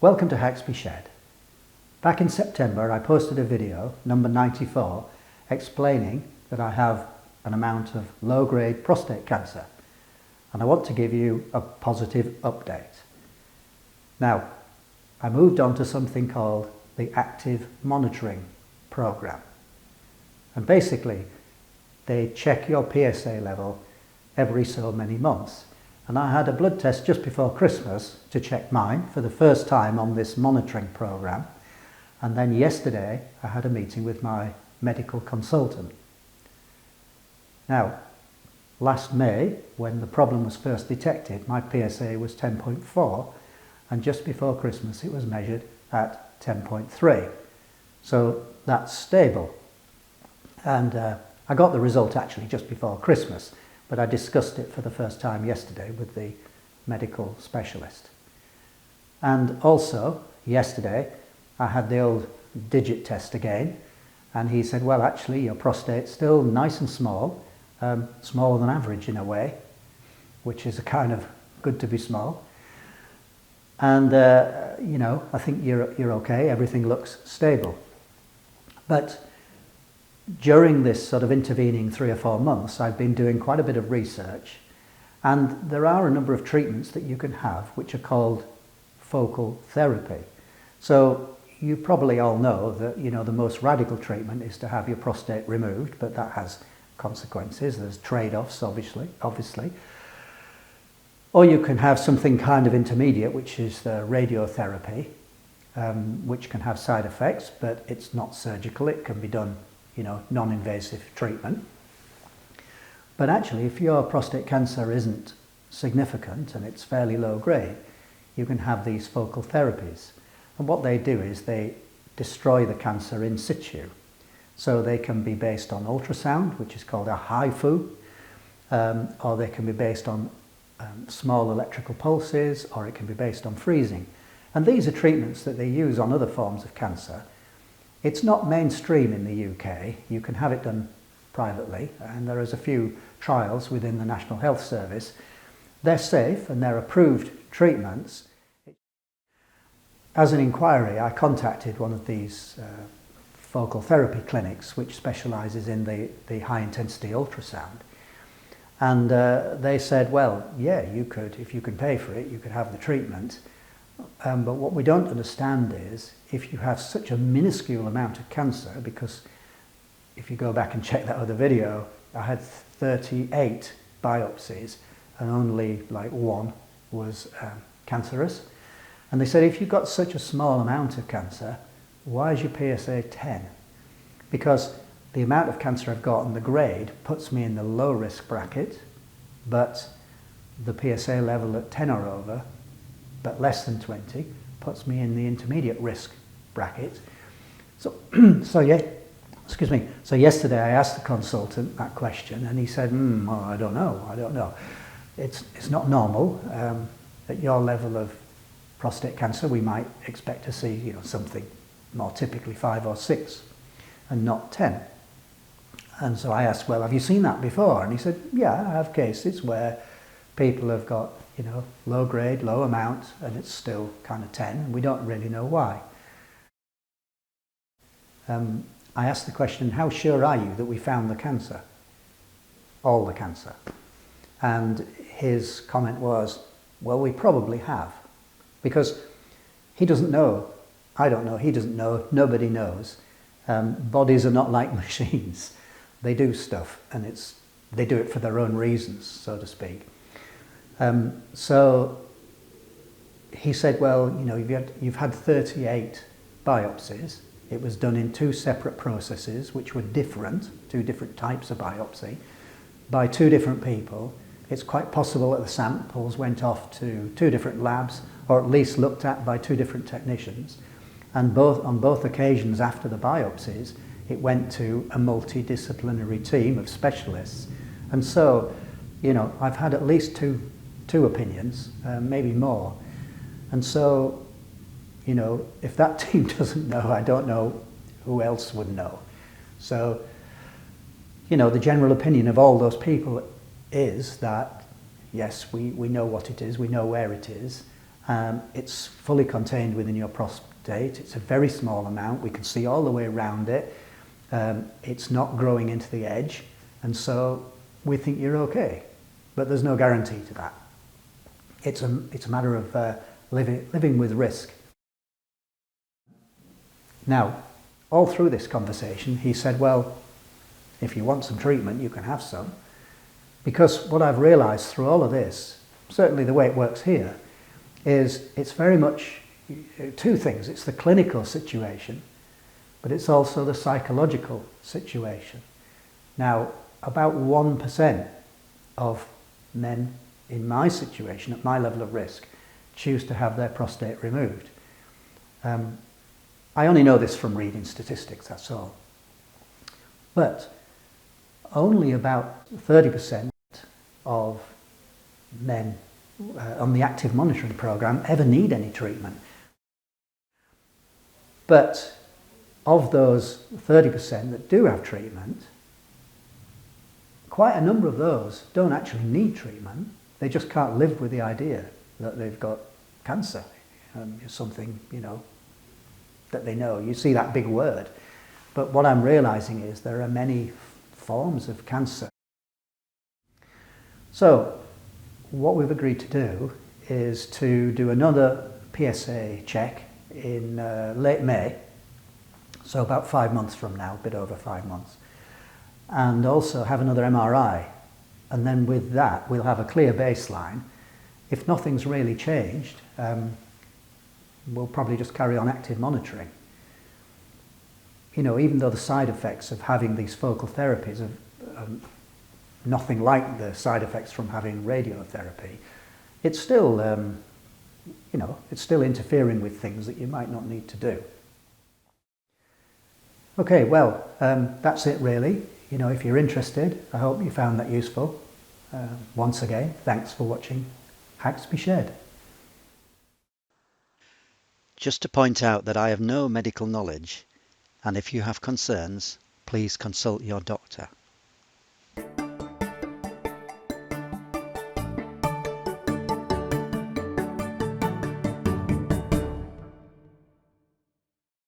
Welcome to Haxby Shed. Back in September I posted a video, number 94, explaining that I have an amount of low-grade prostate cancer and I want to give you a positive update. Now, I moved on to something called the active monitoring program, and basically they check your PSA level every so many months. And I had a blood test just before Christmas to check mine for the first time on this monitoring program. And then yesterday I had a meeting with my medical consultant. Now, last May, when the problem was first detected, my PSA was 10.4, and just before Christmas it was measured at 10.3. So that's stable. And I got the result actually just before Christmas, but I discussed it for the first time yesterday with the medical specialist. And also, yesterday, I had the old digit test again, and he said, well, actually, your prostate's still nice and small, smaller than average in a way, which is a kind of good to be small. And, you know, I think you're okay, everything looks stable. But during this sort of intervening 3 or 4 months, I've been doing quite a bit of research, and there are a number of treatments that you can have which are called focal therapy. So you probably all know that, you know, the most radical treatment is to have your prostate removed, but that has consequences. There's trade-offs, obviously. Or you can have something kind of intermediate, which is the radiotherapy, which can have side effects, but it's not surgical. It can be done, you know, non-invasive treatment. But actually, if your prostate cancer isn't significant and it's fairly low grade, you can have these focal therapies. And what they do is they destroy the cancer in situ. So they can be based on ultrasound, which is called a HIFU, or they can be based on small electrical pulses, or it can be based on freezing. And these are treatments that they use on other forms of cancer. It's not mainstream in the UK. You can have it done privately, and there is a few trials within the National Health Service. They're safe and they're approved treatments. As an inquiry, I contacted one of these focal therapy clinics which specialises in the high-intensity ultrasound. And they said, well, yeah, you could, if you can pay for it, you could have the treatment. But what we don't understand is if you have such a minuscule amount of cancer, because if you go back and check that other video, I had 38 biopsies and only like 1 was cancerous. And they said, if you've got such a small amount of cancer, why is your PSA 10? Because the amount of cancer I've got and the grade puts me in the low risk bracket, but the PSA level at 10 or over, but less than 20, puts me in the intermediate risk bracket. So, so yesterday I asked the consultant that question, and he said, well, I don't know. It's not normal. At your level of prostate cancer, we might expect to see, you know, something more typically 5 or 6, and not 10. And so I asked, well, have you seen that before? And he said, yeah, I have cases where people have got, you know, low grade, low amount, and it's still kind of 10, and we don't really know why. I asked the question, how sure are you that we found the cancer? All the cancer. And his comment was, well, we probably have. Because he doesn't know, I don't know, he doesn't know, nobody knows. Bodies are not like machines. They do stuff, and they do it for their own reasons, so to speak. So he said, well, you know, you've had 38 biopsies. It was done in 2 separate processes, which were different, 2 different types of biopsy, by 2 different people. It's quite possible that the samples went off to 2 different labs, or at least looked at by 2 different technicians. And on both occasions after the biopsies, it went to a multidisciplinary team of specialists. And so, you know, I've had at least two opinions, maybe more. And so, you know, if that team doesn't know, I don't know who else would know. So, you know, the general opinion of all those people is that, yes, we know what it is, we know where it is, It's fully contained within your prostate. It's a very small amount. We can see all the way around it. It's not growing into the edge, and so we think you're okay. But there's no guarantee to that. It's a matter of living with risk. Now, all through this conversation, he said, well, if you want some treatment, you can have some. Because what I've realised through all of this, certainly the way it works here, is it's very much two things. It's the clinical situation, but it's also the psychological situation. Now, about 1% of men in my situation, at my level of risk, choose to have their prostate removed. I only know this from reading statistics, that's all. But only about 30% of men on the active monitoring program ever need any treatment. But of those 30% that do have treatment, quite a number of those don't actually need treatment. They just can't live with the idea that they've got cancer. Something, that they know. You see that big word. But what I'm realising is there are many forms of cancer. So, what we've agreed to do is to do another PSA check in late May, so about 5 months from now, a bit over 5 months, and also have another MRI. And then with that, we'll have a clear baseline. If nothing's really changed, we'll probably just carry on active monitoring. Even though the side effects of having these focal therapies are nothing like the side effects from having radiotherapy, it's still, it's still interfering with things that you might not need to do. Okay, well, that's it really. If you're interested, I hope you found that useful. Once again, thanks for watching Hacks Be Shared. Just to point out that I have no medical knowledge, and if you have concerns, please consult your doctor.